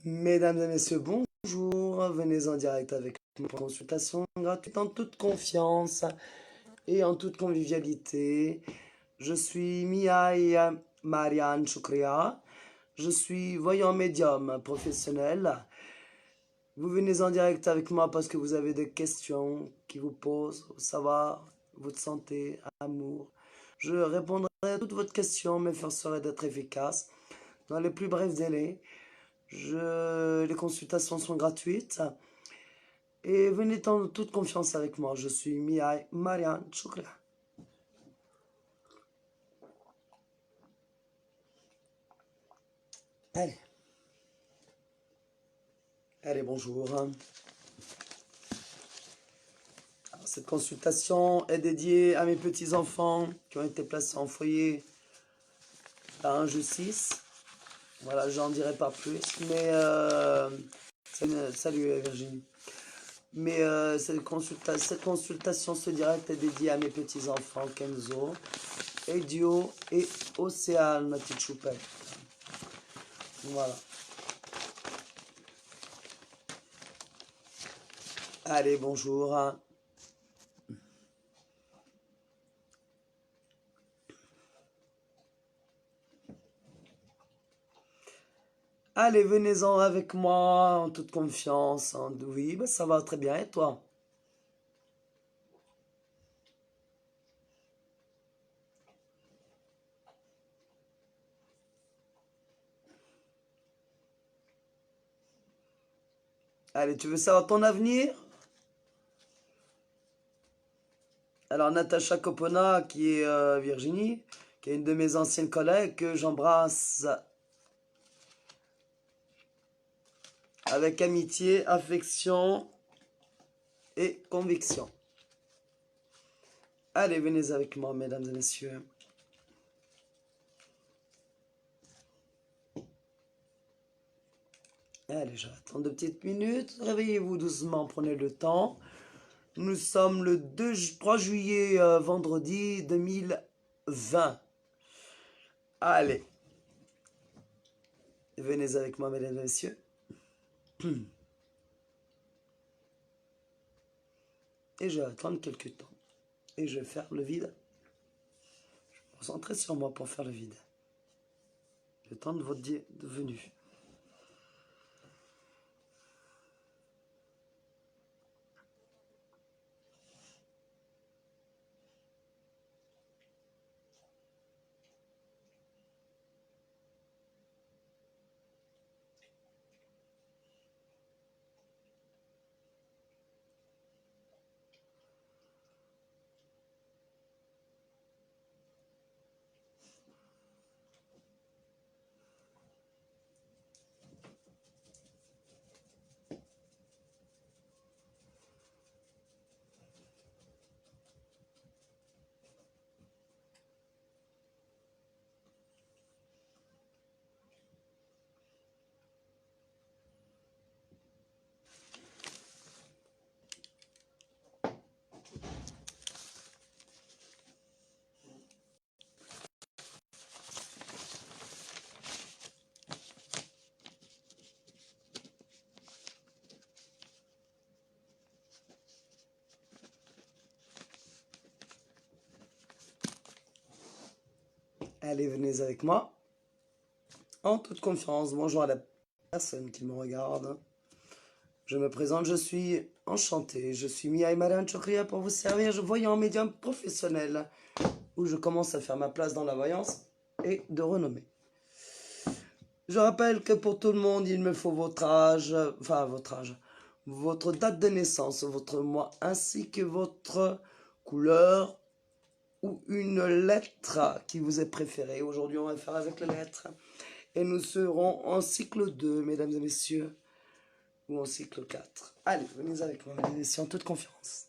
Mesdames et messieurs, bonjour. Venez en direct avec moi pour une consultation gratuite en toute confiance et en toute convivialité. Je suis Miaï Marianne Choukria. Je suis voyant médium professionnel. Vous venez en direct avec moi parce que vous avez des questions qui vous posent, savoir votre santé, amour. Je répondrai à toutes vos questions, m'efforcerai d'être efficace dans les plus brefs délais. Les consultations sont gratuites. Et venez en toute confiance avec moi. Je suis Miaï Marianne Choukria. Allez. Allez, bonjour. Alors, cette consultation est dédiée à mes petits-enfants qui ont été placés en foyer par injustice. Voilà, j'en dirai pas plus. Mais salut Virginie. Mais cette consultation se direct est dédiée à mes petits-enfants Kenzo, Edio et Océane, ma petite choupette. Voilà. Allez, bonjour. Allez, venez-en avec moi en toute confiance. Oui, bah, ça va très bien. Et toi? Allez, tu veux savoir ton avenir? Alors, Natacha Copona, qui est Virginie, qui est une de mes anciennes collègues, que j'embrasse avec amitié, affection et conviction. Allez, venez avec moi, mesdames et messieurs. Allez, j'attends 2 petites minutes. Réveillez-vous doucement, prenez le temps. Nous sommes le 3 juillet, vendredi 2020. Allez. Venez avec moi, mesdames et messieurs. Et je vais attendre quelques temps. Et je vais faire le vide. Je vais me concentrer sur moi pour faire le vide. Le temps de votre venue. Allez, venez avec moi. En toute confiance. Bonjour à la personne qui me regarde. Je me présente, je suis enchanté. Je suis Miaï Marianne Choukria pour vous servir. Je voyant médium professionnel où je commence à faire ma place dans la voyance et de renommée. Je rappelle que pour tout le monde, il me faut votre âge, votre date de naissance, votre mois, ainsi que votre couleur ou une lettre qui vous est préférée. Aujourd'hui, on va faire avec la lettre. Et nous serons en cycle 2, mesdames et messieurs, ou en cycle 4. Allez, venez avec moi, mesdames et messieurs, en toute confiance.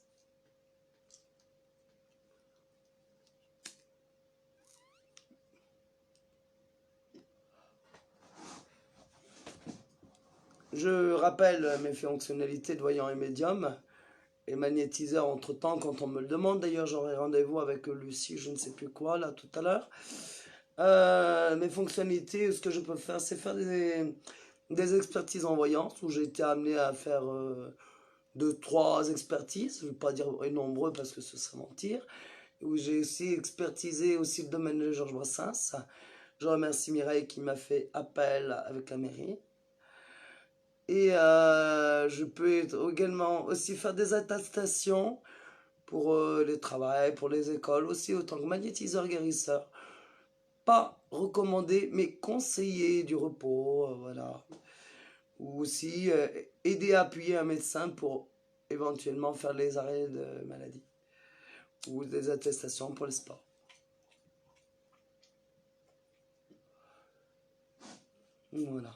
Je rappelle mes fonctionnalités de voyant et médium et magnétiseur entre temps quand on me le demande. D'ailleurs, j'aurai rendez-vous avec Lucie, je ne sais plus quoi, là, tout à l'heure. Mes fonctionnalités, ce que je peux faire, c'est faire des expertises en voyance où j'ai été amené à faire 2, 3 expertises. Je ne vais pas dire nombreux parce que ce serait mentir. Où j'ai aussi expertisé aussi le domaine de Georges Brassens. Je remercie Mireille qui m'a fait appel avec la mairie. Et je peux également aussi faire des attestations pour les travails, pour les écoles, aussi autant que magnétiseur guérisseur. Pas recommandé, mais conseiller du repos, voilà. Ou aussi aider à appuyer un médecin pour éventuellement faire les arrêts de maladie. Ou des attestations pour le sport. Voilà.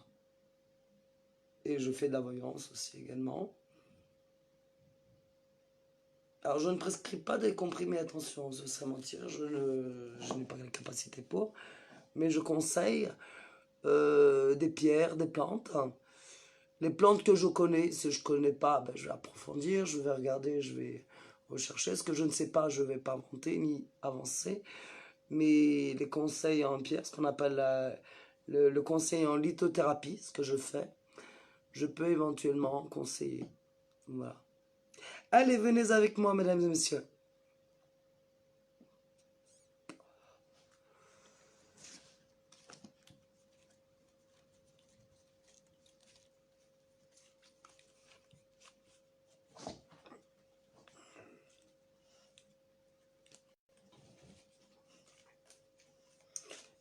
Et je fais de la voyance aussi également. Alors, je ne prescris pas des comprimés, attention, ce serait mentir, je n'ai pas la capacité pour, mais je conseille des pierres, des plantes. Les plantes que je connais, si je ne connais pas, ben, je vais approfondir, je vais regarder, je vais rechercher. Ce que je ne sais pas, je ne vais pas monter ni avancer. Mais les conseils en pierre, ce qu'on appelle le conseil en lithothérapie, ce que je fais, je peux éventuellement conseiller. Voilà. Allez, venez avec moi, mesdames et messieurs.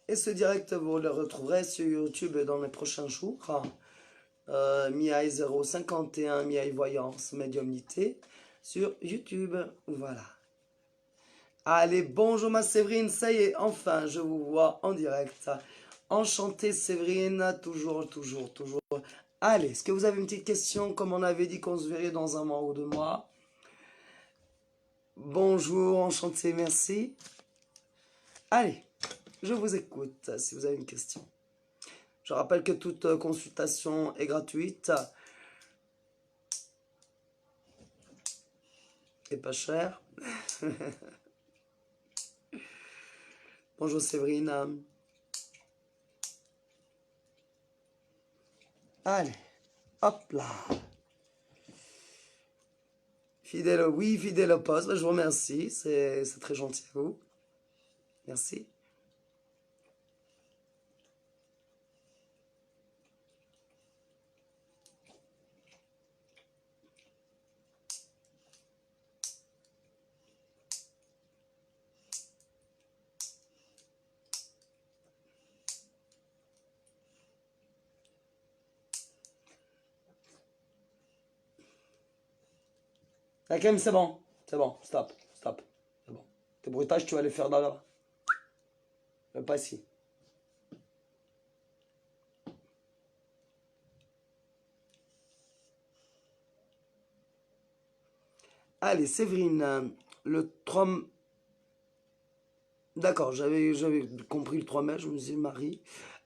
Et ce direct, vous le retrouverez sur YouTube dans les prochains jours. Miaï 051, Miaï Voyance, Médiumnité, sur YouTube. Voilà. Allez, bonjour ma Séverine, ça y est, enfin, je vous vois en direct. Enchantée Séverine, toujours, toujours, toujours. Allez, est-ce que vous avez une petite question, comme on avait dit qu'on se verrait dans un mois ou 2 mois? Bonjour, enchanté, merci. Allez, je vous écoute si vous avez une question. Je rappelle que toute consultation est gratuite et pas chère. Bonjour Séverine. Allez, hop là. Fidèle, oui, fidèle au poste. Je vous remercie. C'est très gentil à vous. Merci. Hakim, c'est bon. C'est bon. Stop. Stop. C'est bon. Tes bruitages, tu vas les faire dans là. Pas ici. Allez, Séverine, le 3... D'accord, j'avais compris le 3 mai, je me disais Marie.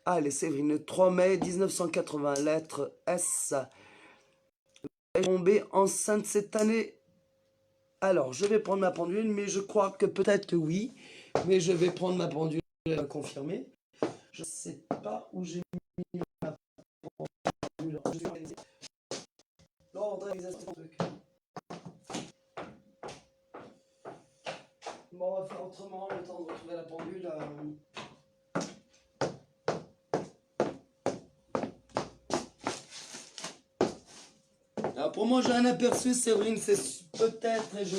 Allez, Séverine, le 3 mai 1980, lettre S. Est tombée enceinte cette année. Alors, je vais prendre ma pendule, mais je crois que peut-être que oui. Mais je vais prendre ma pendule confirmer. Je ne sais pas où j'ai mis ma pendule. L'organisation. Bon, on va faire autrement, le temps de retrouver la pendule. Alors pour moi, j'ai un aperçu, Séverine, c'est peut-être, et je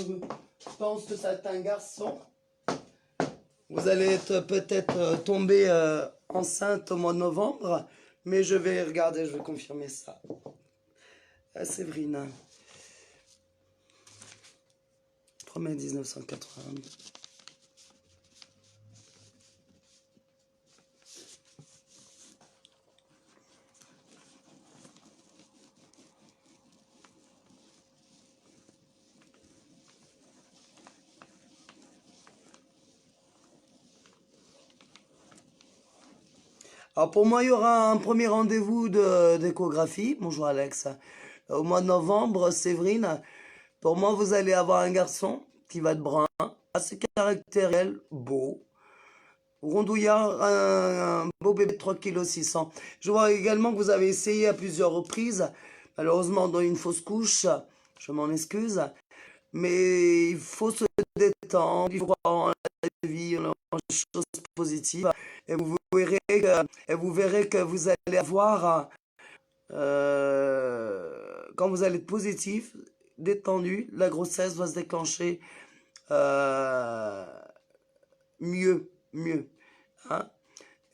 pense que ça va être un garçon. Vous allez être peut-être tombée enceinte au mois de novembre, mais je vais regarder, je vais confirmer ça. Séverine. 3 mai 1980. Alors pour moi, il y aura un premier rendez-vous d'échographie. Bonjour Alex. Au mois de novembre, Séverine, pour moi, vous allez avoir un garçon qui va être brun, assez caractériel, beau, Rondouillard, un beau bébé de 3,6 kg. Je vois également que vous avez essayé à plusieurs reprises, malheureusement dans une fausse couche, je m'en excuse, mais il faut se détendre, il faut croire en la vie, en les choses positives, et vous verrez que vous allez avoir, quand vous allez être positif, détendu, la grossesse va se déclencher euh, mieux. Hein,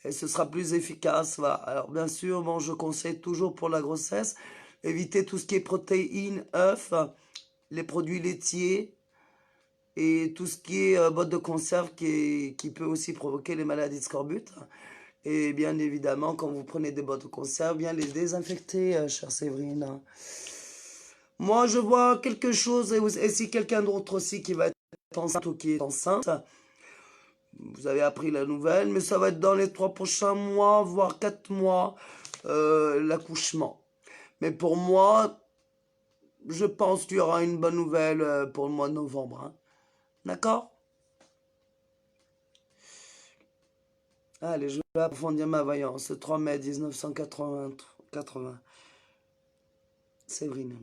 et ce sera plus efficace. Voilà. Alors bien sûr, bon, je conseille toujours pour la grossesse, éviter tout ce qui est protéines, œufs, les produits laitiers et tout ce qui est boîte de conserve qui peut aussi provoquer les maladies de scorbut. Et bien évidemment, quand vous prenez des boîtes de conserve, bien les désinfecter, chère Séverine. Moi, je vois quelque chose, et si quelqu'un d'autre aussi qui va être enceinte ou qui est enceinte, vous avez appris la nouvelle, mais ça va être dans les 3 prochains mois, voire 4 mois, l'accouchement. Mais pour moi, je pense qu'il y aura une bonne nouvelle pour le mois de novembre. Hein. D'accord? Allez, je vais approfondir ma voyance. 3 mai 1980. Séverine.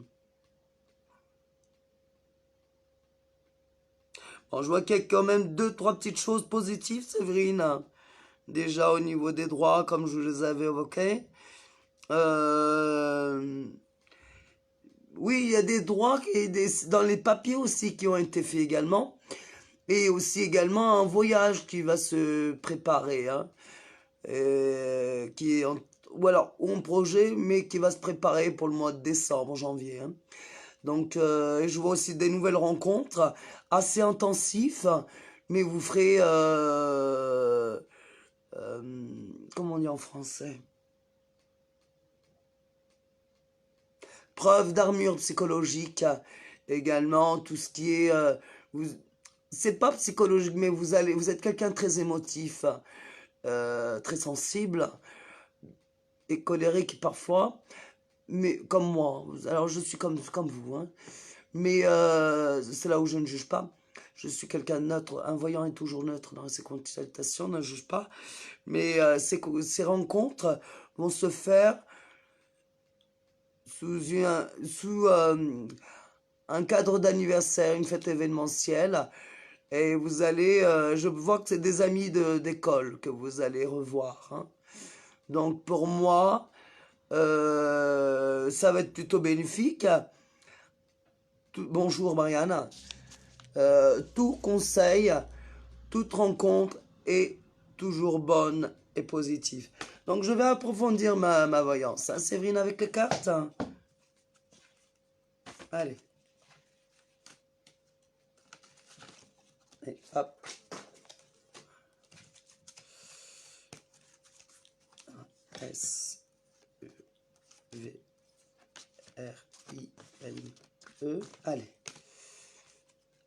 Bon, je vois qu'il y a quand même 2, 3 petites choses positives, Séverine. Déjà au niveau des droits, comme je les avais évoqués. Oui, il y a des droits dans les papiers aussi qui ont été faits également. Et aussi également un voyage qui va se préparer. Hein, qui est ou alors un projet, mais qui va se préparer pour le mois de décembre, janvier. Hein. Donc, je vois aussi des nouvelles rencontres assez intensives, mais vous ferez, comment on dit en français? Preuve d'armure psychologique également, tout ce qui est... c'est pas psychologique, mais vous êtes quelqu'un de très émotif, très sensible et colérique parfois, mais comme moi. Alors je suis comme vous, hein. Mais c'est là où je ne juge pas. Je suis quelqu'un de neutre. Un voyant est toujours neutre dans ses consultations, ne juge pas. Mais ces rencontres vont se faire sous un cadre d'anniversaire, une fête événementielle. Et vous allez, je vois que c'est des amis d'école que vous allez revoir. Hein. Donc pour moi, ça va être plutôt bénéfique. Bonjour Mariana. Tout conseil, toute rencontre est toujours bonne et positive. Donc je vais approfondir ma voyance. Hein, Séverine avec les cartes. Hein. Allez. Et hop. S E V R I N E. Allez.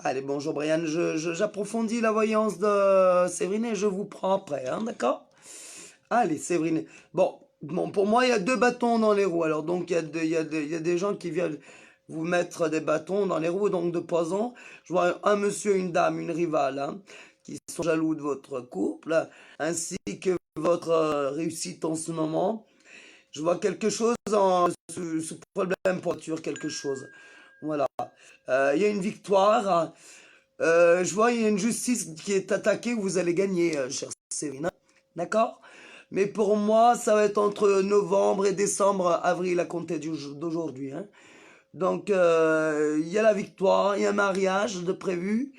Allez, bonjour Brian, j'approfondis la voyance de Séverine et je vous prends après, hein, d'accord? Allez, Séverine. Bon, pour moi, il y a 2 bâtons dans les roues. Alors, donc, il y a des gens qui viennent vous mettre des bâtons dans les roues, donc de poison. Je vois un monsieur, une dame, une rivale, hein, qui sont jaloux de votre couple, ainsi que votre réussite en ce moment. Je vois quelque chose sous problème pour quelque chose. Voilà. Il y a une victoire. Je vois, il y a une justice qui est attaquée, vous allez gagner, chère Séverine. D'accord? Mais pour moi, ça va être entre novembre et décembre, avril à compter d'aujourd'hui. Hein. Donc, il y a la victoire, il y a un mariage de prévu.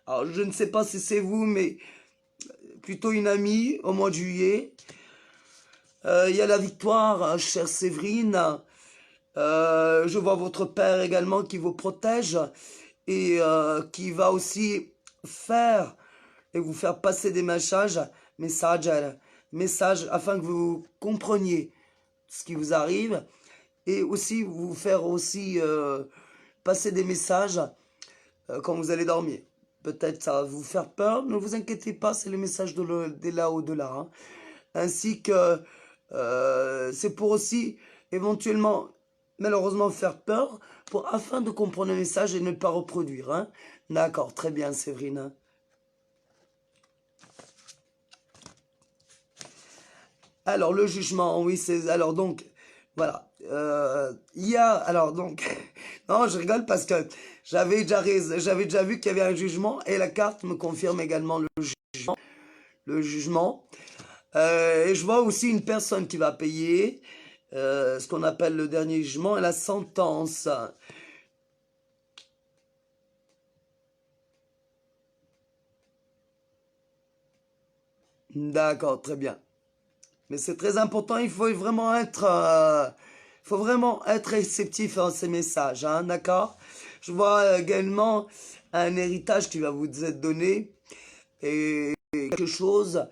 Alors, je ne sais pas si c'est vous, mais plutôt une amie au mois de juillet. Il y a la victoire, chère Séverine. Je vois votre père également qui vous protège et qui va aussi faire et vous faire passer des messages afin que vous compreniez ce qui vous arrive et aussi vous faire aussi passer des messages quand vous allez dormir. Peut-être ça va vous faire peur, ne vous inquiétez pas, c'est les messages de là au-delà. Hein. Ainsi que c'est pour aussi éventuellement, malheureusement, faire peur afin de comprendre le message et ne pas reproduire. Hein. D'accord, très bien, Séverine. Alors, le jugement, oui, c'est... Alors, donc, voilà. Il y a... Alors, donc... Non, je rigole parce que j'avais déjà vu qu'il y avait un jugement et la carte me confirme également le jugement. Et je vois aussi une personne qui va payer ce qu'on appelle le dernier jugement et la sentence. D'accord, très bien. Mais c'est très important, il faut vraiment être réceptif à ces messages, hein, d'accord? Je vois également un héritage qui va vous être donné et quelque chose,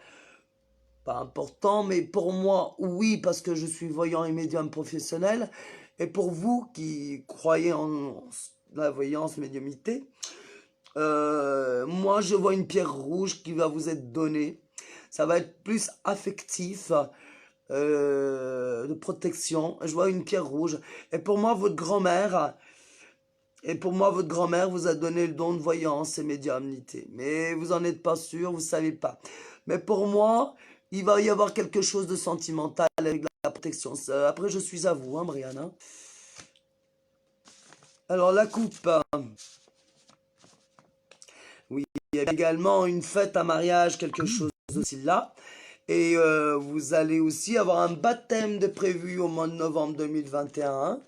pas important, mais pour moi, oui, parce que je suis voyant et médium professionnel, et pour vous qui croyez en la voyance, médiumité, moi, je vois une pierre rouge qui va vous être donnée. Ça va être plus affectif, de protection. Je vois une pierre rouge. Et pour moi, votre grand-mère, vous a donné le don de voyance et médiumnité. Mais vous en êtes pas sûr, vous savez pas. Mais pour moi, il va y avoir quelque chose de sentimental avec la protection. Après, je suis à vous, hein, Brianna. Alors, la coupe. Oui, il y a également une fête, un mariage, quelque chose aussi là. Et vous allez aussi avoir un baptême de prévu au mois de novembre 2021.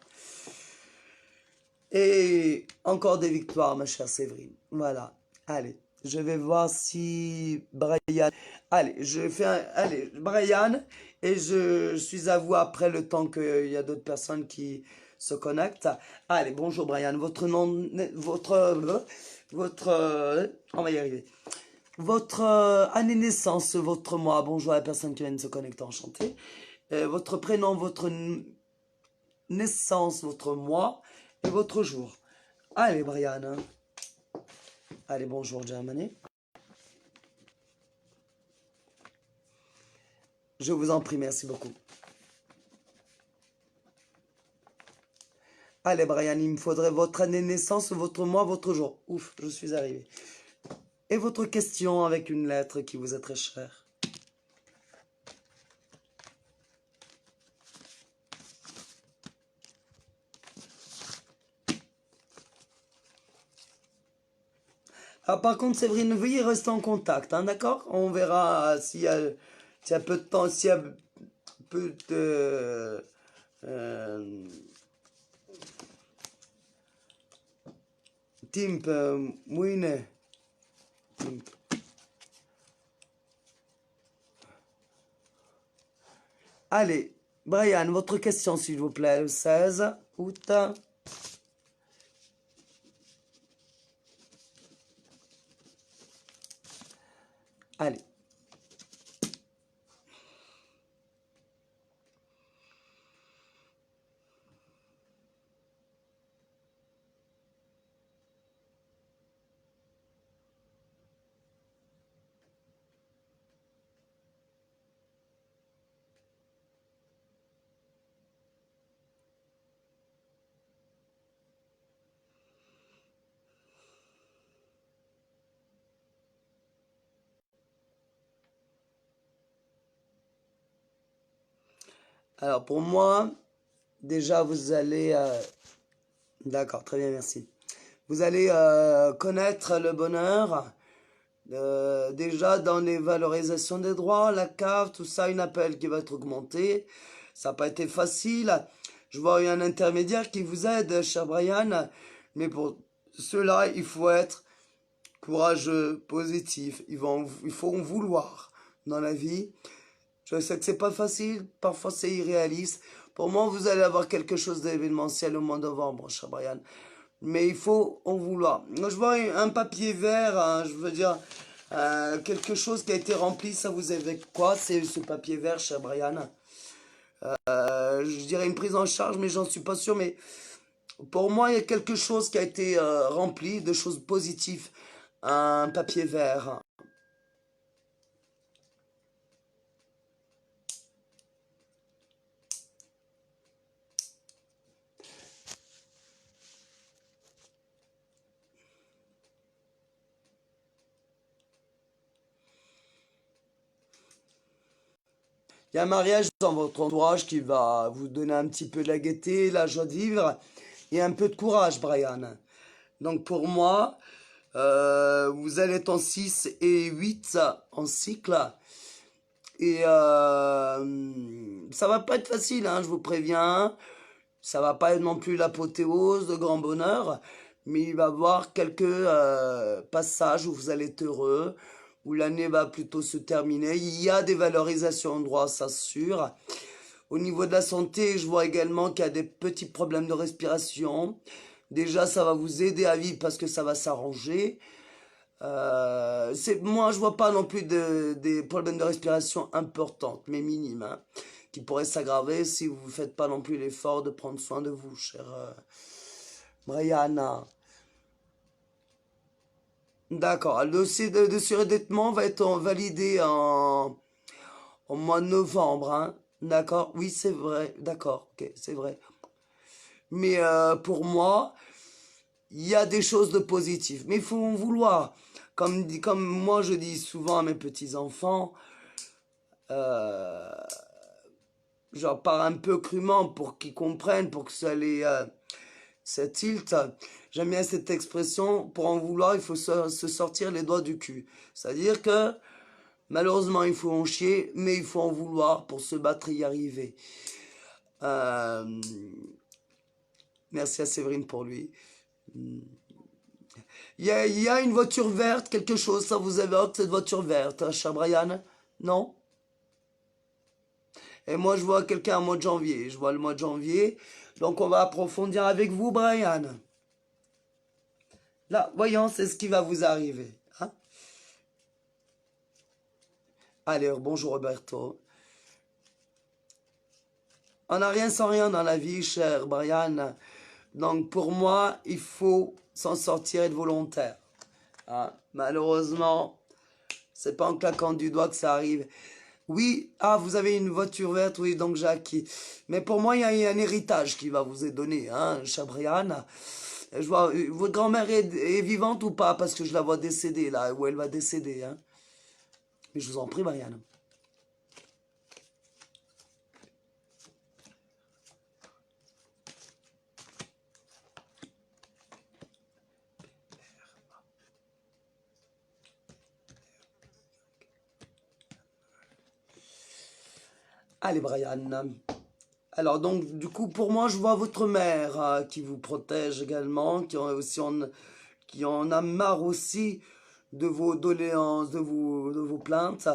Et encore des victoires, ma chère Séverine. Voilà. Allez, je vais voir si Brian... Allez, je fais un... Allez, Brian, et je suis à vous après le temps qu'il y a d'autres personnes qui se connectent. Allez, bonjour Brian. Votre nom... On va y arriver. Votre année de naissance, votre mois. Bonjour à la personne qui vient de se connecter, enchanté. Votre prénom, votre naissance, votre mois et votre jour. Allez, Brian. Allez, bonjour, Germany. Je vous en prie, merci beaucoup. Allez, Brian, il me faudrait votre année de naissance, votre mois, votre jour. Ouf, je suis arrivé. Et votre question avec une lettre qui vous est très chère. Ah, par contre, Séverine, veuillez rester en contact, hein, d'accord? On verra s'il y a peu de temps, s'il y a peu de... euh, Timp, Mouine. Timp. Allez, Brian, votre question, s'il vous plaît, le 16 août. Allez. Alors, pour moi, déjà, vous allez... D'accord, très bien, merci. Vous allez connaître le bonheur. Déjà, dans les valorisations des droits, la cave, tout ça, une appel qui va être augmenté. Ça n'a pas été facile. Je vois un intermédiaire qui vous aide, cher Brian. Mais pour cela, il faut être courageux, positif. Il faut en vouloir dans la vie. Je sais que c'est pas facile, parfois c'est irréaliste. Pour moi, vous allez avoir quelque chose d'événementiel au mois de novembre, cher Brian. Mais il faut en vouloir. Moi, je vois un papier vert, hein, je veux dire, quelque chose qui a été rempli, ça vous évoque quoi? C'est ce papier vert, cher Brian. Je dirais une prise en charge, mais j'en suis pas sûr. Mais pour moi, il y a quelque chose qui a été rempli, de choses positives. Un papier vert. Il y a un mariage dans votre entourage qui va vous donner un petit peu de la gaieté, la joie de vivre et un peu de courage, Brian. Donc pour moi, vous allez être en 6 et 8 en cycle. Et ça va pas être facile, hein, je vous préviens. Ça va pas être non plus l'apothéose de grand bonheur, mais il va y avoir quelques passages où vous allez être heureux, où l'année va plutôt se terminer. Il y a des valorisations en droit, ça c'est sûr. Au niveau de la santé, je vois également qu'il y a des petits problèmes de respiration. Déjà, ça va vous aider à vivre parce que ça va s'arranger. Moi, je vois pas non plus des problèmes de respiration importantes, mais minimes, hein, qui pourraient s'aggraver si vous ne faites pas non plus l'effort de prendre soin de vous, chère Brianna. D'accord. Le dossier de surendettement va être validé en mois de novembre, hein. D'accord. Oui, c'est vrai. D'accord. Ok, c'est vrai. Mais pour moi, il y a des choses de positives. Mais il faut en vouloir. Comme moi je dis souvent à mes petits-enfants, euh, j'en parle un peu crûment pour qu'ils comprennent, pour que ça les ça tilt. J'aime bien cette expression, pour en vouloir, il faut se sortir les doigts du cul. C'est-à-dire que malheureusement, il faut en chier, mais il faut en vouloir pour se battre et y arriver. Euh, merci à Séverine pour lui. Il y a une voiture verte, quelque chose, ça vous évoque cette voiture verte, cher Brian? Non? Et moi, je vois quelqu'un au mois de janvier. Je vois le mois de janvier. Donc, on va approfondir avec vous, Brian. Là, voyons, c'est ce qui va vous arriver, hein. Allez, bonjour Roberto. On n'a rien sans rien dans la vie, cher Brian. Donc, pour moi, il faut s'en sortir et être volontaire, hein. Malheureusement, c'est pas en claquant du doigt que ça arrive. Oui, ah, vous avez une voiture verte, oui, donc j'ai acquis. Mais pour moi, il y a un héritage qui va vous être donné, hein, cher Brian. Je vois, votre grand-mère est vivante ou pas? Parce que je la vois décédée, là, où elle va décéder, hein. Mais je vous en prie, Marianne. Allez, Brian. Alors, donc, du coup, pour moi, je vois votre mère qui vous protège également, qui en a marre aussi de vos doléances, de vos plaintes.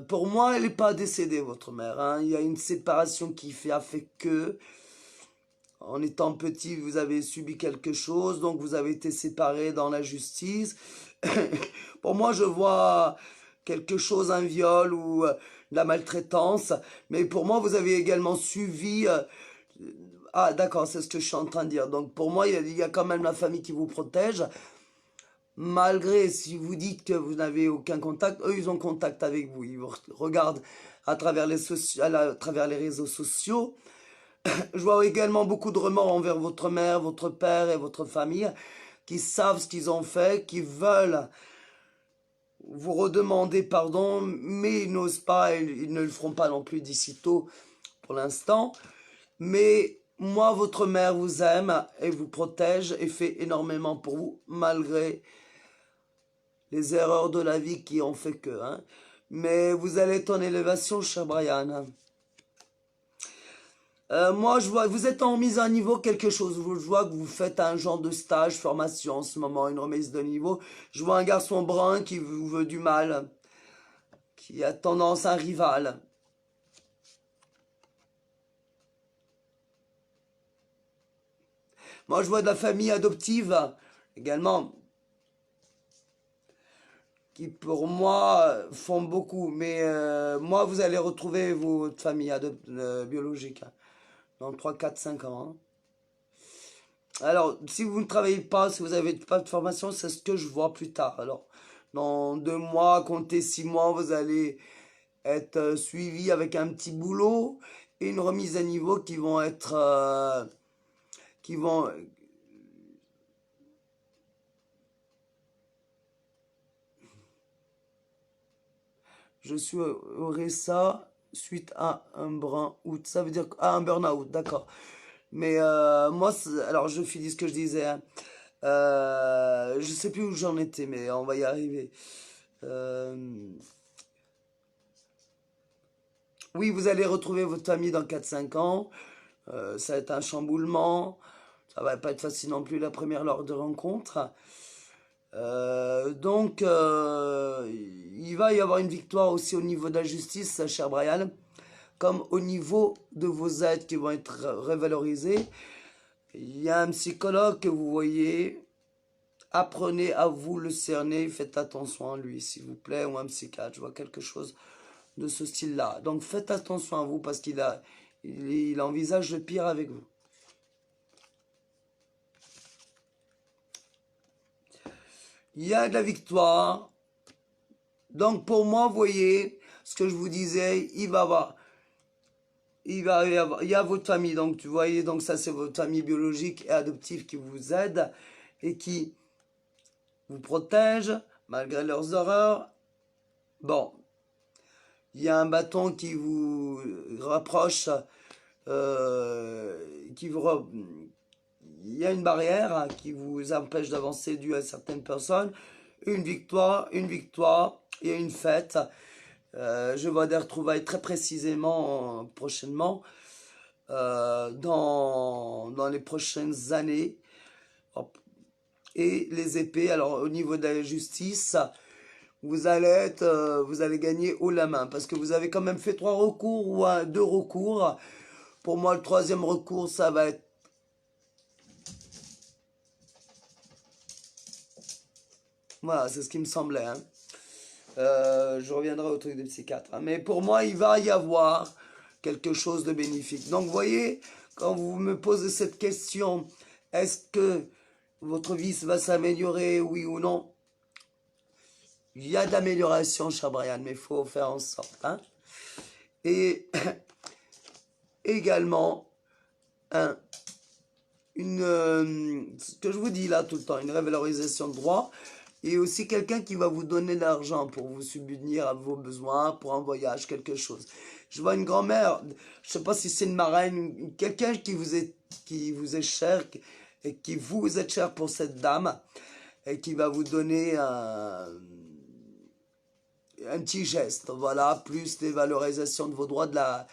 Pour moi, elle n'est pas décédée, votre mère, hein. Il y a une séparation a fait que, en étant petit, vous avez subi quelque chose, donc vous avez été séparés dans la justice. Pour moi, je vois quelque chose, un viol ou de la maltraitance, mais pour moi, vous avez également suivi. Ah, d'accord, c'est ce que je suis en train de dire. Donc, pour moi, il y a quand même la famille qui vous protège. Malgré si vous dites que vous n'avez aucun contact, eux, ils ont contact avec vous. Ils vous regardent à travers les réseaux sociaux. Je vois également beaucoup de remords envers votre mère, votre père et votre famille qui savent ce qu'ils ont fait, qui veulent vous redemander pardon, mais ils n'osent pas, ils ne le feront pas non plus d'ici tôt pour l'instant. Mais moi, votre mère vous aime et vous protège et fait énormément pour vous, malgré les erreurs de la vie qui ont fait que, hein. Mais vous allez être en élévation, cher Brian. Moi, je vois, vous êtes en mise à niveau quelque chose. Je vois que vous faites un genre de stage, formation en ce moment, une remise de niveau. Je vois un garçon brun qui vous veut du mal, qui a tendance à un rival. Moi, je vois de la famille adoptive également, qui pour moi font beaucoup. Mais moi, vous allez retrouver votre famille biologique, hein, dans 3, 4, 5 ans, hein. Alors, si vous ne travaillez pas, si vous n'avez pas de formation, c'est ce que je vois plus tard. Alors, dans 2 mois, comptez 6 mois, vous allez être suivi avec un petit boulot et une remise à niveau qui vont être, qui vont, je suis au RSA suite à un burn-out. Ça veut dire un burn-out, d'accord. Mais moi, alors je finis ce que je disais. Hein. Je sais plus où j'en étais, mais on va y arriver. Oui, vous allez retrouver votre famille dans 4 5 ans. Ça va être un chamboulement. Ça va pas être facile non plus la première lors de rencontre. Donc, il va y avoir une victoire aussi au niveau de la justice, cher Brian, comme au niveau de vos aides qui vont être révalorisées. Il y a un psychologue que vous voyez. Apprenez à vous le cerner, faites attention à lui, s'il vous plaît, ou un psychiatre. Je vois quelque chose de ce style-là. Donc faites attention à vous parce il envisage le pire avec vous. Il y a de la victoire. Donc pour moi, vous voyez, ce que je vous disais, il y a votre famille. Donc tu voyez, donc ça c'est votre famille biologique et adoptive qui vous aide et qui vous protège malgré leurs horreurs. Bon, il y a un bâton qui vous rapproche, il y a une barrière qui vous empêche d'avancer due à certaines personnes. Une victoire et une fête. Je vois des retrouvailles très précisément prochainement dans les prochaines années. Et les épées, alors au niveau de la justice, vous allez gagner haut la main parce que vous avez quand même fait 3 recours ou 2 recours. Pour moi, le 3e recours, ça va être voilà, c'est ce qui me semblait. Hein. Je reviendrai au truc des psychiatres. Hein. Mais pour moi, il va y avoir quelque chose de bénéfique. Donc, vous voyez, quand vous me posez cette question, est-ce que votre vie va s'améliorer, oui ou non? Il y a de l'amélioration, cher Brian, mais il faut faire en sorte. Hein. Et également, ce que je vous dis là tout le temps, une révalorisation de droit. Et aussi quelqu'un qui va vous donner de l'argent pour vous subvenir à vos besoins, pour un voyage, quelque chose. Je vois une grand-mère, je ne sais pas si c'est une marraine, quelqu'un qui vous est cher et qui vous êtes cher pour cette dame et qui va vous donner un petit geste, voilà, plus des valorisations de vos droits de la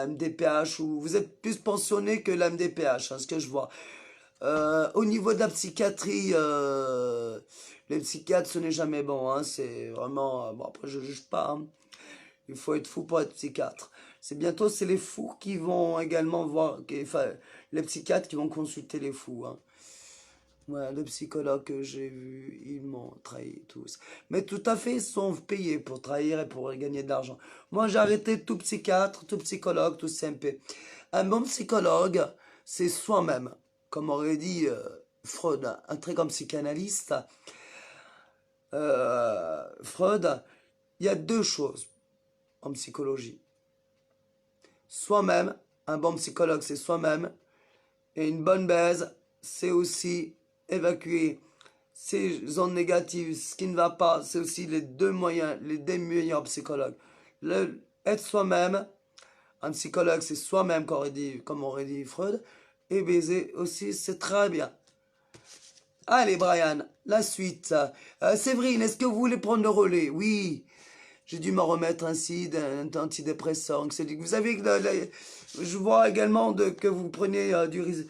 MDPH, ou vous êtes plus pensionné que la MDPH, hein, ce que je vois. Au niveau de la psychiatrie, les psychiatres, ce n'est jamais bon. Hein, c'est vraiment... bon, après, je ne juge pas. Hein. Il faut être fou pour être psychiatre. C'est les fous qui vont également voir... Enfin, les psychiatres qui vont consulter les fous. Hein. Ouais, les psychologues que j'ai vus, ils m'ont trahi tous. Mais tout à fait, ils sont payés pour trahir et pour gagner de l'argent. Moi, j'ai arrêté tout psychiatre, tout psychologue, tout CMP. Un bon psychologue, c'est soi-même. Comme aurait dit Freud, un très grand psychanalyste. Freud, il y a 2 choses en psychologie. Soi-même, un bon psychologue, c'est soi-même. Et une bonne baise, c'est aussi évacuer ces zones négatives, ce qui ne va pas, c'est aussi les 2 meilleurs psychologues. Être soi-même, un psychologue, c'est soi-même, comme aurait dit Freud, et baiser aussi, c'est très bien. Allez, Brian, la suite. Séverine, est-ce que vous voulez prendre le relais? Oui, j'ai dû me remettre ainsi d'un antidépresseur. Vous avez, je vois également que vous prenez de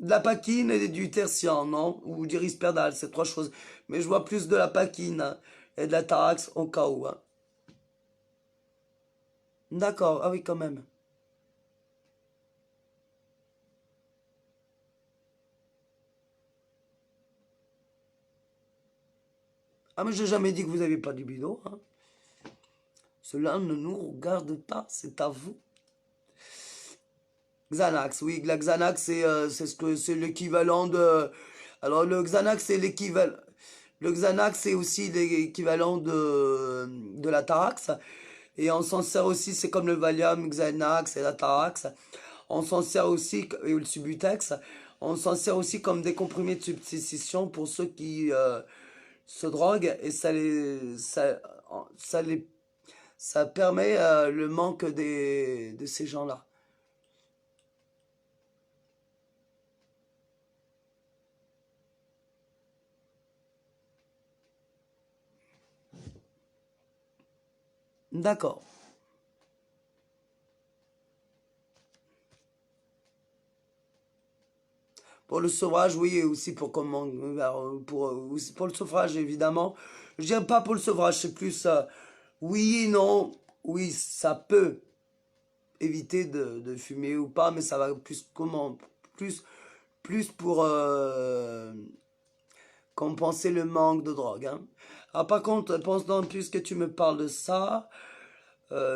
la paquine et du tertian, non? Ou du risperdal, c'est 3 choses. Mais je vois plus de la paquine hein, et de la tarax au cas où. Hein. D'accord, ah oui, quand même. Ah, mais j'ai jamais dit que vous n'avez pas de libido. Hein. Cela ne nous regarde pas, c'est à vous. Xanax, oui, la Xanax, c'est l'équivalent de... Alors, le Xanax, c'est l'équivalent... Le Xanax, c'est aussi l'équivalent de la Tarax. Et on s'en sert aussi, c'est comme le Valium, Xanax et la Tarax. On s'en sert aussi, et le Subutex, on s'en sert aussi comme des comprimés de substitution pour ceux qui se droguent et ça permet le manque de ces gens-là. D'accord. Pour le sevrage, oui, et aussi pour comment, aussi pour le sevrage, évidemment. Je dirais pas pour le sevrage, c'est plus oui et non. Oui, ça peut éviter de fumer ou pas, mais ça va plus comment, plus, plus pour compenser le manque de drogue. Hein. Ah, par contre, pendant plus que tu me parles de ça,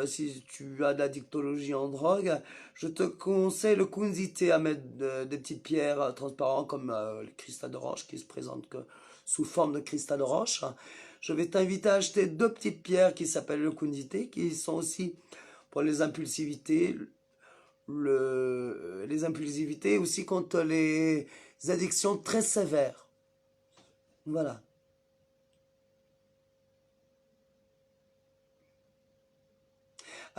si tu as de la dictologie en drogue, je te conseille le kunzité à mettre des petites pierres transparentes comme le cristal de roche qui se présente que sous forme de cristal de roche. Je vais t'inviter à acheter deux petites pierres qui s'appellent le kunzité, qui sont aussi pour les impulsivités, les impulsivités aussi contre les addictions très sévères. Voilà.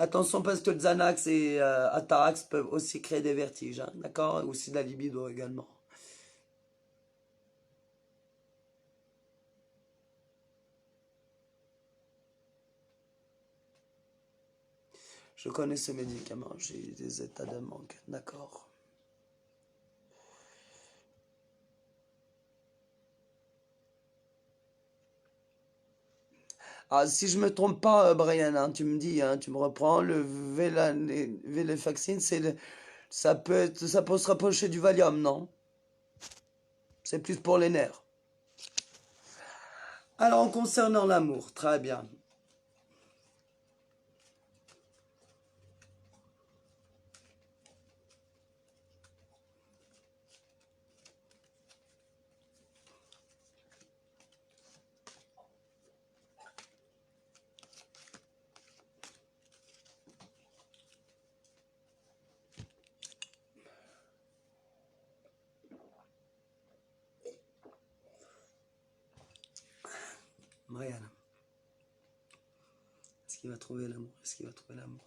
Attention parce que le Xanax et Atarax peuvent aussi créer des vertiges, hein, d'accord? Aussi de la libido également. Je connais ce médicament, j'ai des états de manque, d'accord. Ah, si je me trompe pas, Brian, hein, tu me dis, hein, tu me reprends, le Venlafaxine, ça peut se rapprocher du Valium, non? C'est plus pour les nerfs. Alors, concernant l'amour, très bien. Brian, est-ce qu'il va trouver l'amour? Est-ce qu'il va trouver l'amour?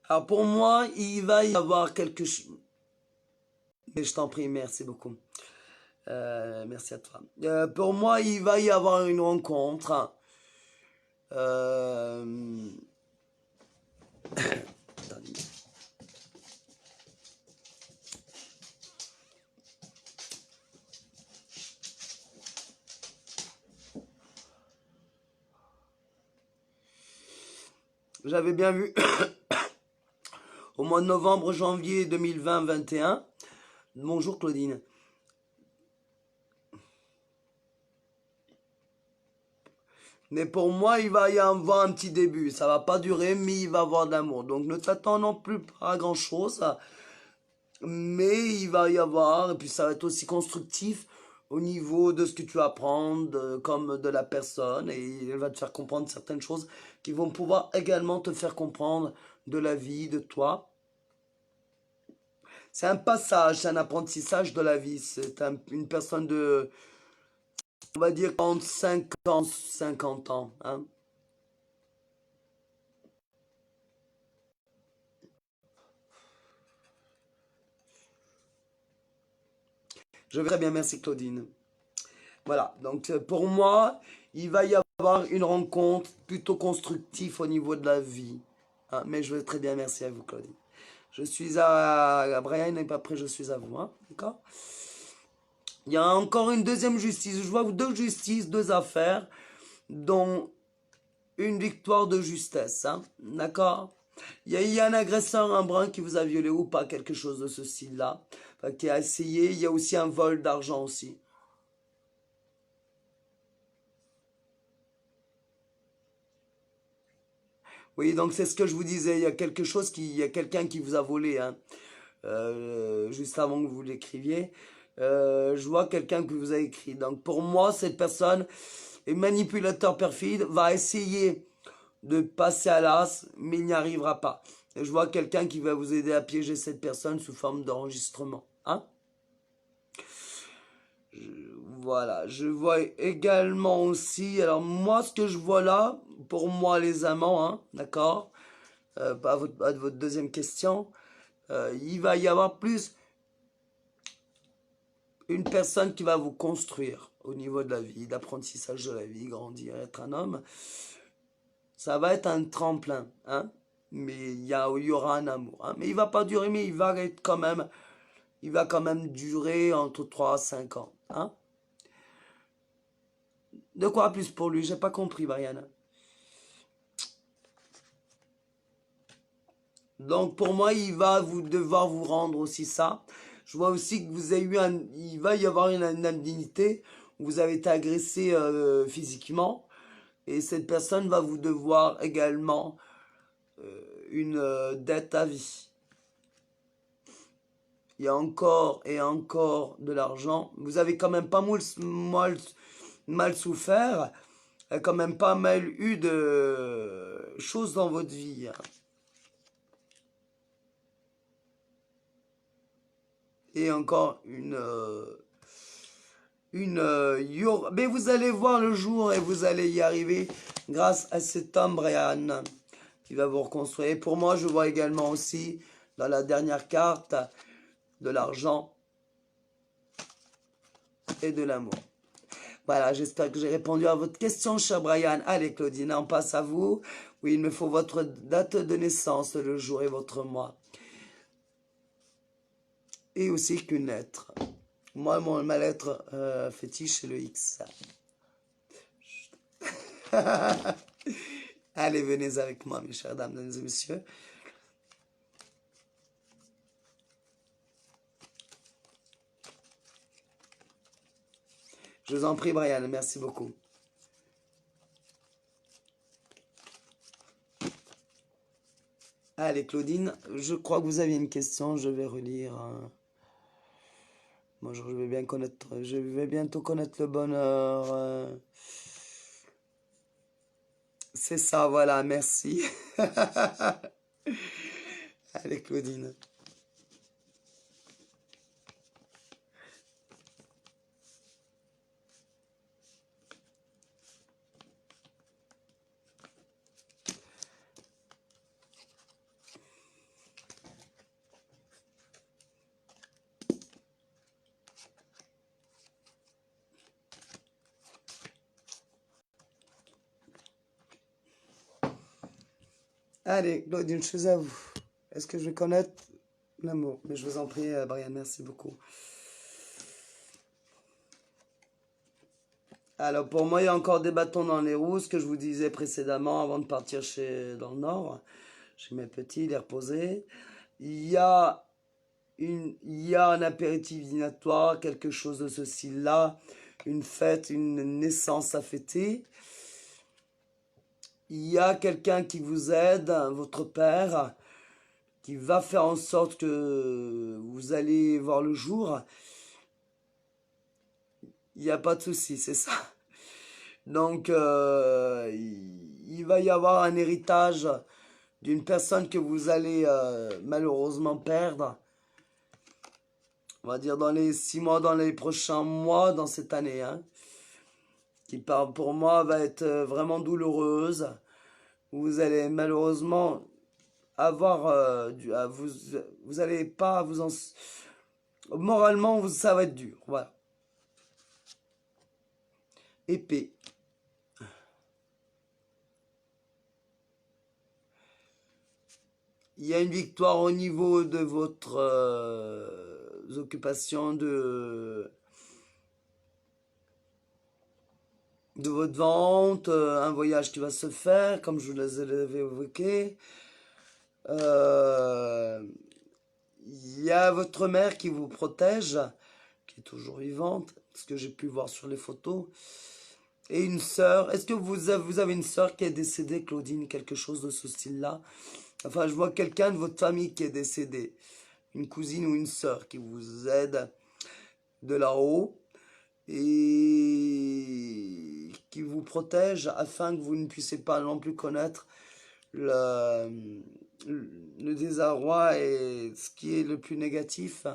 Alors, pour moi, il va y avoir quelque chose... Mais je t'en prie, merci beaucoup. Merci à toi. Pour moi, il va y avoir une rencontre. Euh, attendez. J'avais bien vu au mois de novembre, janvier 2020-21. Bonjour Claudine. Mais pour moi, il va y avoir un petit début. Ça va pas durer, mais il va y avoir de l'amour. Donc ne t'attends non plus pas à grand chose. Mais il va y avoir, et puis ça va être aussi constructif au niveau de ce que tu apprends, comme de la personne, et elle va te faire comprendre certaines choses qui vont pouvoir également te faire comprendre de la vie, de toi. C'est un passage, c'est un apprentissage de la vie. C'est une personne de, on va dire, 45 ans, 50 ans. Hein. Je vais très bien, merci Claudine. Voilà, donc pour moi, il va y avoir une rencontre plutôt constructive au niveau de la vie. Hein, mais je vais très bien, merci à vous Claudine. Je suis à Brian et après je suis à vous. Hein, d'accord? Il y a encore une deuxième justice. Je vois deux justices, deux affaires, dont une victoire de justesse. Hein, d'accord? Il y a un agresseur, un brun qui vous a violé ou pas, quelque chose de ce style-là, enfin, qui a essayé. Il y a aussi un vol d'argent aussi. Oui, donc c'est ce que je vous disais. Il y a quelque chose il y a quelqu'un qui vous a volé, hein, juste avant que vous l'écriviez. Je vois quelqu'un qui vous a écrit. Donc pour moi, cette personne est manipulateur perfide, va essayer de passer à l'as, mais il n'y arrivera pas. Je vois quelqu'un qui va vous aider à piéger cette personne sous forme d'enregistrement. Hein? Voilà, je vois également aussi, alors moi ce que je vois là, pour moi les amants, hein, d'accord, à votre deuxième question, il va y avoir plus une personne qui va vous construire au niveau de la vie, d'apprentissage de la vie, grandir, être un homme. Ça va être un tremplin, hein, mais il y aura un amour, hein, mais il va pas durer, mais il va quand même durer entre 3 à 5 ans, hein. De quoi plus pour lui? J'ai pas compris, Mariana. Donc pour moi, il va devoir vous rendre aussi ça. Je vois aussi que vous avez eu il va y avoir une indignité. Vous avez été agressé physiquement. Et cette personne va vous devoir également une dette à vie. Il y a encore et encore de l'argent. Vous avez quand même pas mal souffert. Quand même pas mal eu de choses dans votre vie. Et encore mais vous allez voir le jour et vous allez y arriver grâce à cet homme, Brian, qui va vous reconstruire. Et pour moi, je vois également aussi, dans la dernière carte, de l'argent et de l'amour. Voilà, j'espère que j'ai répondu à votre question, cher Brian. Allez, Claudine, on passe à vous. Oui, il me faut votre date de naissance, le jour et votre mois. Et aussi qu'une lettre. Moi, ma lettre fétiche, c'est le X. Allez, venez avec moi, mes chères dames, mesdames et messieurs. Je vous en prie, Brian, merci beaucoup. Allez, Claudine, je crois que vous aviez une question, je vais relire. Bonjour, je vais bientôt connaître le bonheur. C'est ça, voilà, merci. Allez, Claudine. Allez, Claudine, je suis à vous. Est-ce que je vais connaître l'amour? Mais je vous en prie, Brian, merci beaucoup. Alors, pour moi, il y a encore des bâtons dans les roues, ce que je vous disais précédemment avant de partir dans le nord, chez mes petits, les reposer. Il y a un apéritif dînatoire, quelque chose de ce style-là, une fête, une naissance à fêter. Il y a quelqu'un qui vous aide, votre père, qui va faire en sorte que vous allez voir le jour. Il n'y a pas de souci, c'est ça. Donc, il va y avoir un héritage d'une personne que vous allez malheureusement perdre. On va dire dans les 6 mois, dans les prochains mois, dans cette année, hein, qui pour moi va être vraiment douloureuse. Vous allez malheureusement avoir vous allez pas vous en moralement ça va être dur, voilà. Épée. Il y a une victoire au niveau de votre occupation de votre vente, un voyage qui va se faire, comme je vous l'avais évoqué. Il y a votre mère qui vous protège, qui est toujours vivante, ce que j'ai pu voir sur les photos. Et une sœur. Est-ce que vous avez une sœur qui est décédée, Claudine, quelque chose de ce style-là? Enfin, je vois quelqu'un de votre famille qui est décédé. Une cousine ou une sœur qui vous aide de là-haut et qui vous protège afin que vous ne puissiez pas non plus connaître le désarroi et ce qui est le plus négatif.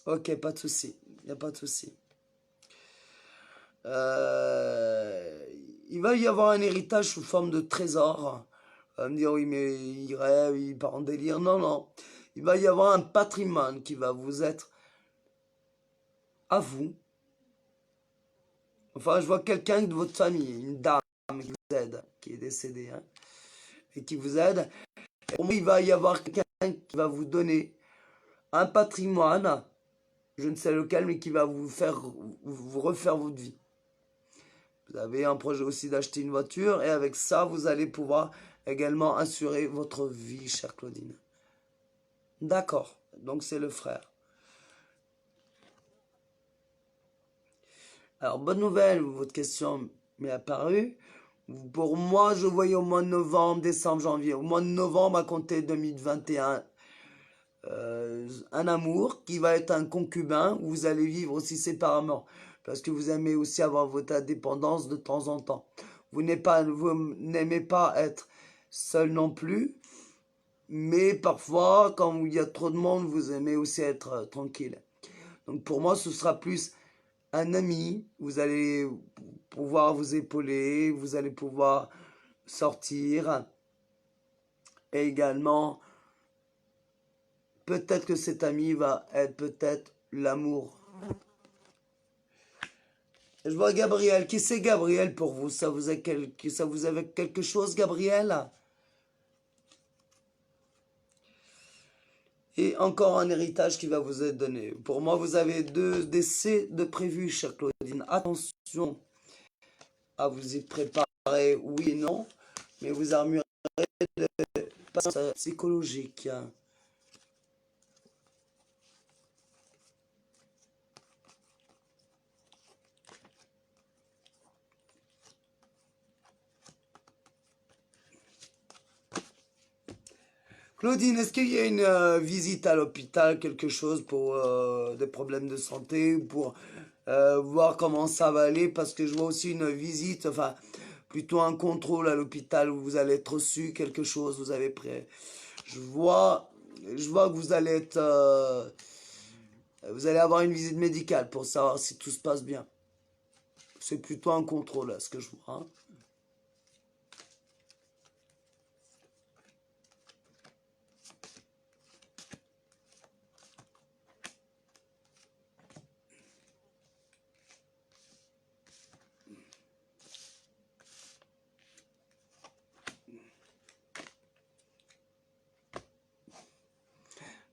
Ok, pas de souci. Il n'y a pas de souci. Il va y avoir un héritage sous forme de trésor. On va me dire, oui, mais il rêve, il part en délire. Non, non. Il va y avoir un patrimoine qui va vous être à vous. Enfin, je vois quelqu'un de votre famille, une dame qui vous aide, qui est décédée, hein, et qui vous aide. Et pour moi, il va y avoir quelqu'un qui va vous donner un patrimoine, je ne sais lequel, mais qui va vous refaire votre vie. Vous avez un projet aussi d'acheter une voiture, et avec ça, vous allez pouvoir également assurer votre vie, chère Claudine. D'accord, donc c'est le frère. Alors, bonne nouvelle, votre question m'est apparue. Pour moi, je voyais au mois de novembre, décembre, janvier. Au mois de novembre, à compter 2021, un amour qui va être un concubin où vous allez vivre aussi séparément. Parce que vous aimez aussi avoir votre indépendance de temps en temps. Vous n'aimez pas être seul non plus. Mais parfois, quand il y a trop de monde, vous aimez aussi être tranquille. Donc pour moi, ce sera plus un ami. Vous allez pouvoir vous épauler, vous allez pouvoir sortir. Et également, peut-être que cet ami va être peut-être l'amour. Je vois Gabriel. Qui c'est Gabriel pour vous? Ça vous a quelque chose, Gabriel? Et encore un héritage qui va vous être donné. Pour moi, vous avez 2 décès de prévus, chère Claudine. Attention à vous y préparer, oui et non, mais vous armurez de patience psychologique. Claudine, est-ce qu'il y a une visite à l'hôpital, quelque chose pour des problèmes de santé, ou pour voir comment ça va aller? Parce que je vois aussi une visite, enfin, plutôt un contrôle à l'hôpital où vous allez être reçu, quelque chose, vous avez prêt. Je vois, je vois que vous allez avoir une visite médicale pour savoir si tout se passe bien. C'est plutôt un contrôle, là, ce que je vois, hein.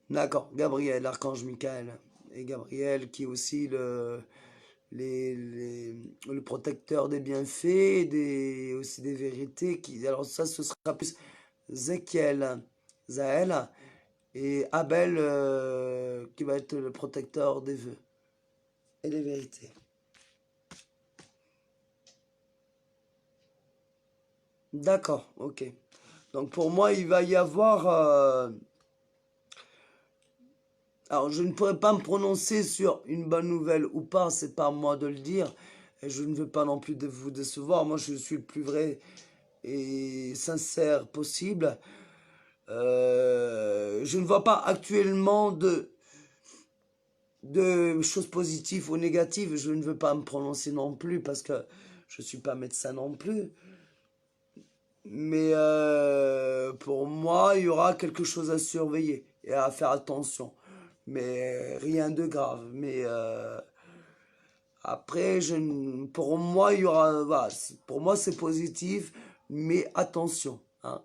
D'accord, Gabriel, l'archange Michael. Et Gabriel qui est aussi le protecteur des bienfaits, aussi des vérités. Alors ça, ce sera plus Zéchiel, Zaël, et Abel qui va être le protecteur des vœux et des vérités. D'accord, ok. Donc pour moi, il va y avoir... alors je ne pourrais pas me prononcer sur une bonne nouvelle ou pas, c'est pas à moi de le dire. Et je ne veux pas non plus vous décevoir. Moi, je suis le plus vrai et sincère possible. Je ne vois pas actuellement de choses positives ou négatives. Je ne veux pas me prononcer non plus parce que je ne suis pas médecin non plus. Mais pour moi, il y aura quelque chose à surveiller et à faire attention. Mais rien de grave. Mais après, pour moi, il y aura, voilà, pour moi, c'est positif, mais attention, hein.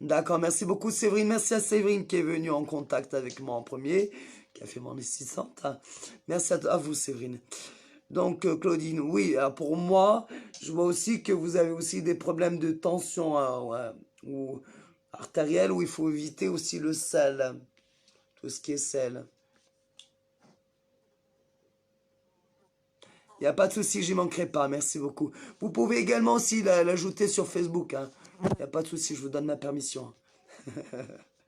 D'accord, merci beaucoup Séverine. Merci à Séverine qui est venue en contact avec moi en premier, qui a fait mon assistante. Merci à vous Séverine. Donc Claudine, oui, pour moi, je vois aussi que vous avez aussi des problèmes de tension ouais, ou artérielle où il faut éviter aussi le sel, tout ce qui est sel. Il n'y a pas de souci, j'y manquerai pas, merci beaucoup. Vous pouvez également aussi l'ajouter sur Facebook, hein. Il n'y a pas de souci, je vous donne ma permission.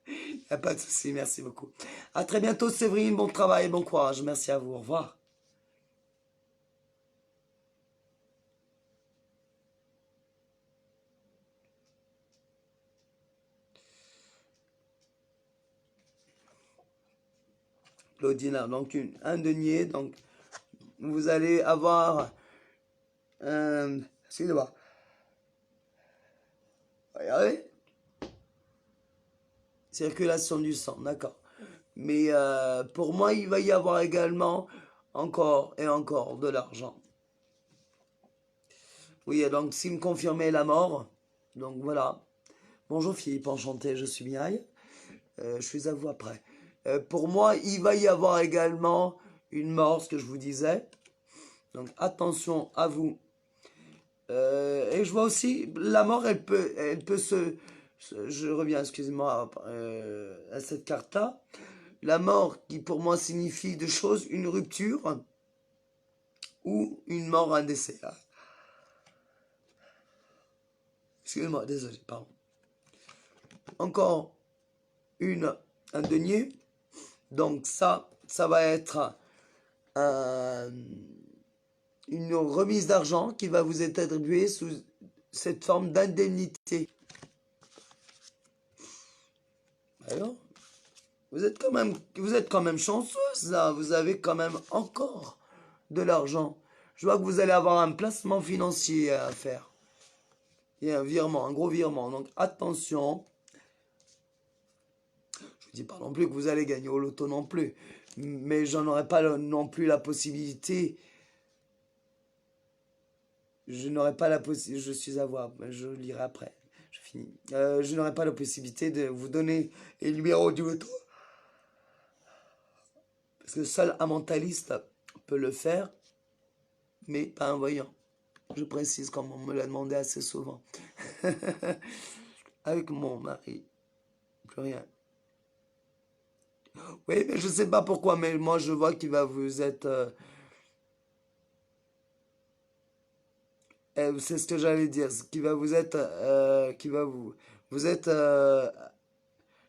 Il n'y a pas de souci, merci beaucoup. À très bientôt Séverine, bon travail et bon courage. Merci à vous, au revoir. Claudine, donc un denier, donc vous allez avoir, excusez-moi, regardez, circulation du sang, d'accord. Mais pour moi, il va y avoir également encore et encore de l'argent. Oui, donc si me confirmez la mort, donc voilà. Bonjour Philippe, enchanté, je suis Miaille. Je suis à vous après. Pour moi, il va y avoir également une mort, ce que je vous disais. Donc attention à vous. Et je vois aussi, la mort, elle peut je reviens, excusez-moi, à cette carte-là. La mort qui pour moi signifie deux choses, une rupture ou une mort, un décès. Excusez-moi, désolé, pardon. Encore un denier. Donc ça va être une remise d'argent qui va vous être attribuée sous cette forme d'indemnité. Alors, vous êtes quand même chanceuse là, vous avez quand même encore de l'argent. Je vois que vous allez avoir un placement financier à faire. Il y a un virement, un gros virement. Donc attention. Je vous dis pas non plus que vous allez gagner au loto non plus. Mais j'en aurai pas non plus la possibilité. Je n'aurai pas la possibilité. Je suis à voir. Je lirai après. Je finis. Je n'aurai pas la possibilité de vous donner les numéros du loto. Parce que seul un mentaliste peut le faire. Mais pas un voyant. Je précise comme on me l'a demandé assez souvent. Avec mon mari. Plus rien. Oui, mais je sais pas pourquoi, mais moi je vois qu'il va vous être... c'est ce que j'allais dire, qui va vous être... qui va vous être...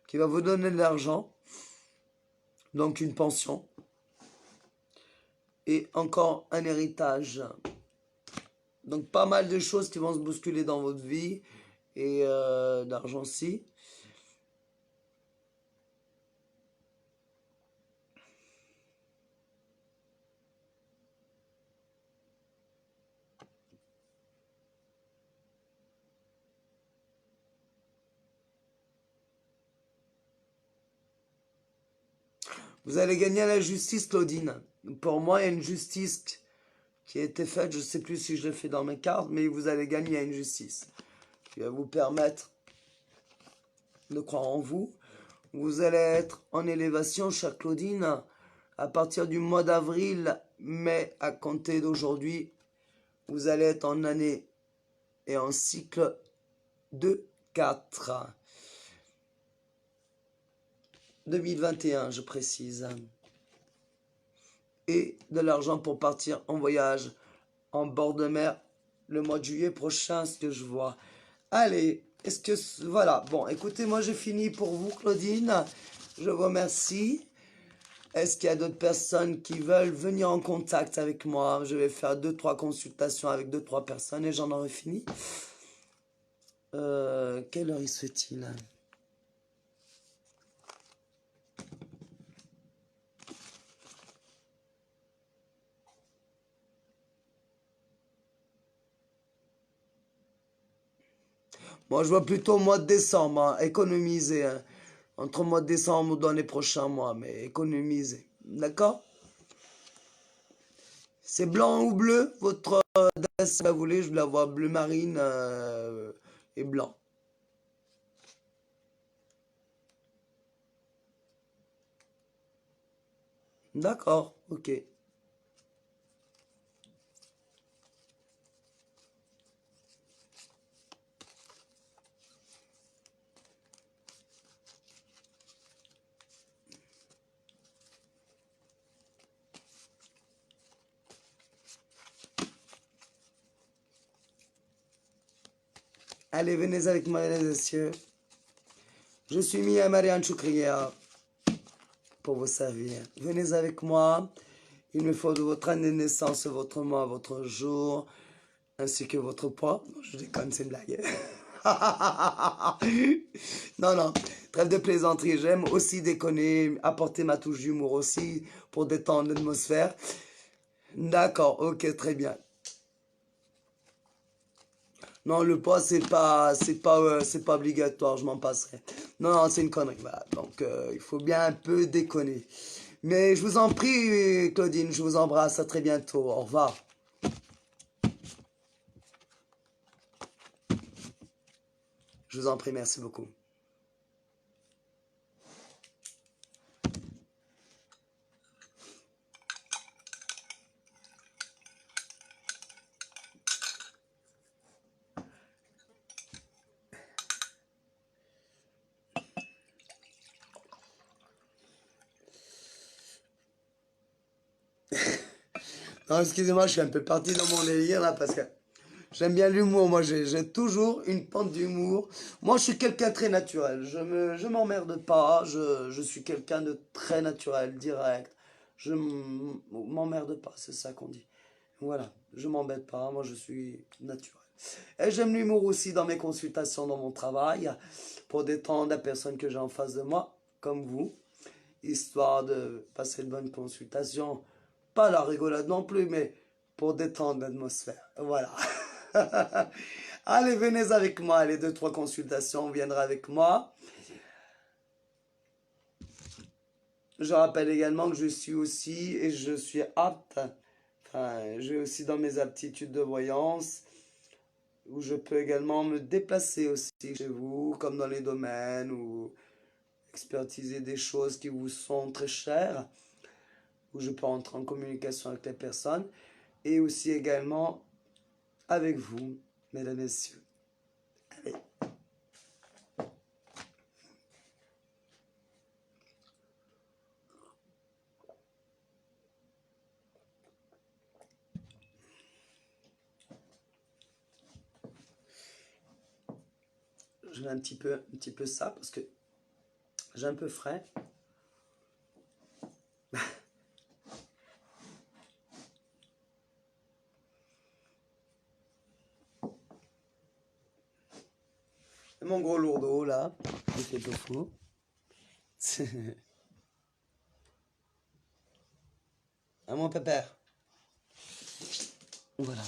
qui va vous donner de l'argent. Donc une pension. Et encore un héritage. Donc pas mal de choses qui vont se bousculer dans votre vie. Et d'argent aussi. Vous allez gagner à la justice, Claudine. Pour moi, il y a une justice qui a été faite. Je ne sais plus si je l'ai fait dans mes cartes, mais vous allez gagner à une justice qui va vous permettre de croire en vous. Vous allez être en élévation, chère Claudine, à partir du mois d'avril, mais à compter d'aujourd'hui, vous allez être en année et en cycle 2, 4. 2021, je précise. Et de l'argent pour partir en voyage en bord de mer le mois de juillet prochain, ce que je vois. Allez, est-ce que... Voilà, bon, écoutez, moi j'ai fini pour vous, Claudine. Je vous remercie. Est-ce qu'il y a d'autres personnes qui veulent venir en contact avec moi? Je vais faire 2-3 consultations avec 2-3 personnes et j'en aurai fini. Quelle heure il se fait-il? Moi, je vois plutôt au mois de décembre, hein, économiser. Hein. Entre le mois de décembre ou dans les prochains mois, mais économiser. D'accord? C'est blanc ou bleu, votre adresse, si vous voulez, je la vois bleu marine et blanc. D'accord, ok. Allez, venez avec moi, mesdames et messieurs. Je suis Mia Marianne Choukria pour vous servir. Venez avec moi. Il me faut de votre année de naissance, votre mois, votre jour, ainsi que votre poids. Non, je déconne, c'est une blague. Non, non, trêve de plaisanterie. J'aime aussi déconner, apporter ma touche d'humour aussi pour détendre l'atmosphère. D'accord, ok, très bien. Non, le poids, c'est pas obligatoire, je m'en passerai. Non, non, c'est une connerie, voilà. Donc, il faut bien un peu déconner. Mais je vous en prie, Claudine, je vous embrasse, à très bientôt. Au revoir. Je vous en prie, merci beaucoup. Non, excusez-moi, je suis un peu parti dans mon délire là parce que j'aime bien l'humour. Moi, j'ai toujours une pente d'humour. Moi, je suis quelqu'un de très naturel. Je m'emmerde pas. Je suis quelqu'un de très naturel, direct. M'emmerde pas, c'est ça qu'on dit. Voilà, je m'embête pas. Moi, je suis naturel. Et j'aime l'humour aussi dans mes consultations, dans mon travail, pour détendre la personne que j'ai en face de moi, comme vous, histoire de passer une bonne consultation. Pas la rigolade non plus, mais pour détendre l'atmosphère. Voilà. Allez, venez avec moi. Allez, 2, 3 consultations, on viendra avec moi. Je rappelle également que je suis aussi, et je suis apte, enfin, j'ai aussi dans mes aptitudes de voyance, où je peux également me déplacer aussi chez vous, comme dans les domaines, ou expertiser des choses qui vous sont très chères, où je peux entrer en communication avec les personnes, et aussi également avec vous, mesdames et messieurs. Allez. Je vais un petit peu ça parce que j'ai un peu frais. Et mon gros lourdeau là, il fait peu fou. À mon pépère. Voilà.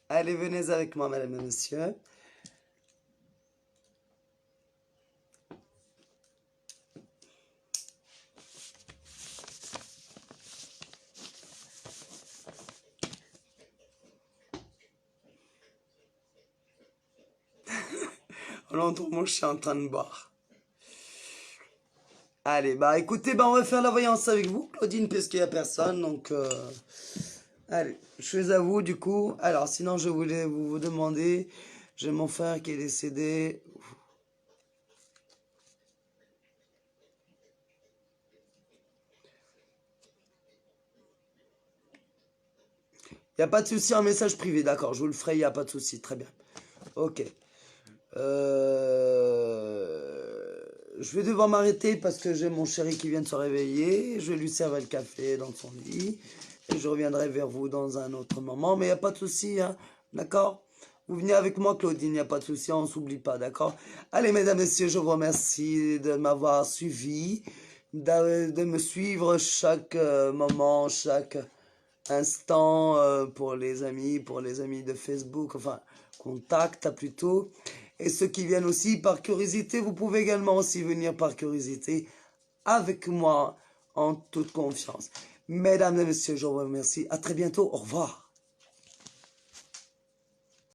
Allez, venez avec moi, mesdames et messieurs. Longtemps, moi, je suis en train de boire. Allez, bah écoutez, bah on va faire la voyance avec vous, Claudine, puisqu'il n'y a personne, donc... Allez, je suis à vous, du coup. Alors, sinon, je voulais vous demander, j'ai mon frère qui est décédé. Il n'y a pas de souci, un message privé, d'accord, je vous le ferai, il n'y a pas de souci, très bien. Ok. Je vais devoir m'arrêter parce que j'ai mon chéri qui vient de se réveiller. Je vais lui servir le café dans son lit. Et je reviendrai vers vous dans un autre moment. Mais il n'y a pas de souci, hein, d'accord? Vous venez avec moi, Claudine, il n'y a pas de souci, on ne s'oublie pas, d'accord? Allez, mesdames, messieurs, je vous remercie de m'avoir suivi, de me suivre chaque moment, chaque instant pour les amis de Facebook, enfin, contact plutôt. Et ceux qui viennent aussi par curiosité, vous pouvez également aussi venir par curiosité avec moi en toute confiance. Mesdames et messieurs, je vous remercie. À très bientôt. Au revoir.